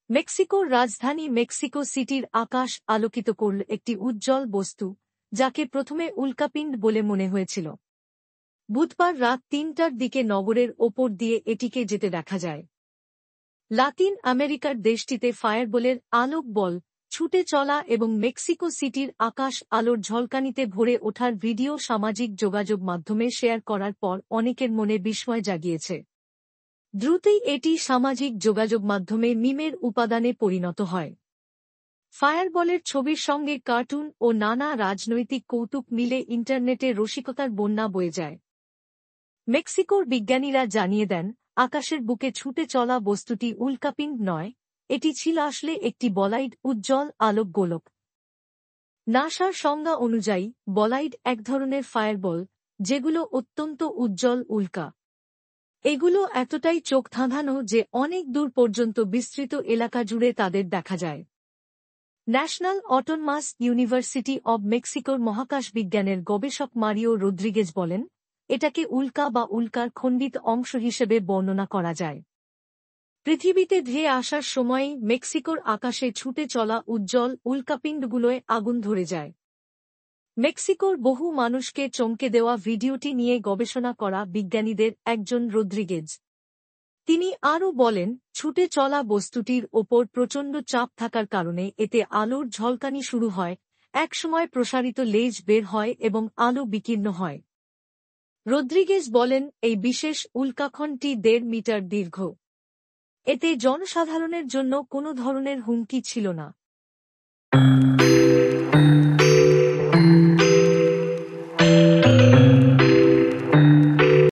মেক্সিকোর রাজধানী মেক্সিকো সিটির আকাশ আলোকিত করল একটি উজ্জ্বল বস্তু, যাকে প্রথমে উল্কাপিণ্ড বলে মনে হয়েছিল। বুধবার রাত ৩টার দিকে নগরের ওপর দিয়ে এটিকে যেতে দেখা যায়। লাতিন আমেরিকার দেশটিতে ফায়ারবলের আলোক বল ছুটে চলা এবং মেক্সিকো সিটির আকাশ আলোর ঝলকানিতে ভরে ওঠার ভিডিও সামাজিক যোগাযোগ মাধ্যমে শেয়ার করার পর অনেকের মনে বিস্ময় জাগিয়েছে। দ্রুতই এটি সামাজিক যোগাযোগ মাধ্যমে মিমের উপাদানে পরিণত হয়। ফায়ারবলের ছবির সঙ্গে কার্টুন ও নানা রাজনৈতিক কৌতুক মিলে ইন্টারনেটে রসিকতার বন্যা বয়ে যায়। মেক্সিকোর বিজ্ঞানীরা জানিয়ে দেন, আকাশের বুকে ছুটে চলা বস্তুটি উল্কাপিণ্ড নয়, এটি ছিল আসলে একটি বলাইড উজ্জ্বল আলোক গোলক। নাসার সংজ্ঞা অনুযায়ী বলাইড এক ধরনের ফায়ারবল, যেগুলো অত্যন্ত উজ্জ্বল উল্কা। এগুলো এতটাই চোখ ধাঁধানো যে অনেক দূর পর্যন্ত বিস্তৃত এলাকা জুড়ে তাদের দেখা যায়। ন্যাশনাল অটোনমাস ইউনিভার্সিটি অব মেক্সিকোর মহাকাশ বিজ্ঞানের গবেষক মারিও রদ্রিগেজ বলেন, এটাকে উল্কা বা উল্কার খণ্ডিত অংশ হিসেবে বর্ণনা করা যায়। পৃথিবীতে ধেয়ে আসার সময়ই মেক্সিকোর আকাশে ছুটে চলা উজ্জ্বল উল্কাপিণ্ডগুলোয় আগুন ধরে যায়। মেক্সিকোর বহু মানুষকে চমকে দেওয়া ভিডিওটি নিয়ে গবেষণা করা বিজ্ঞানীদের একজন রদ্রিগেজ। তিনি আরও বলেন, ছুটে চলা বস্তুটির ওপর প্রচণ্ড চাপ থাকার কারণে এতে আলোর ঝলকানি শুরু হয়, একসময় প্রসারিত লেজ বের হয় এবং আলো বিকীর্ণ হয়। রদ্রিগেজ বলেন, এই বিশেষ উল্কাখণ্ডটি ১.৫ মিটার দীর্ঘ। এতে জনসাধারণের জন্য কোনো ধরনের হুমকি ছিল না।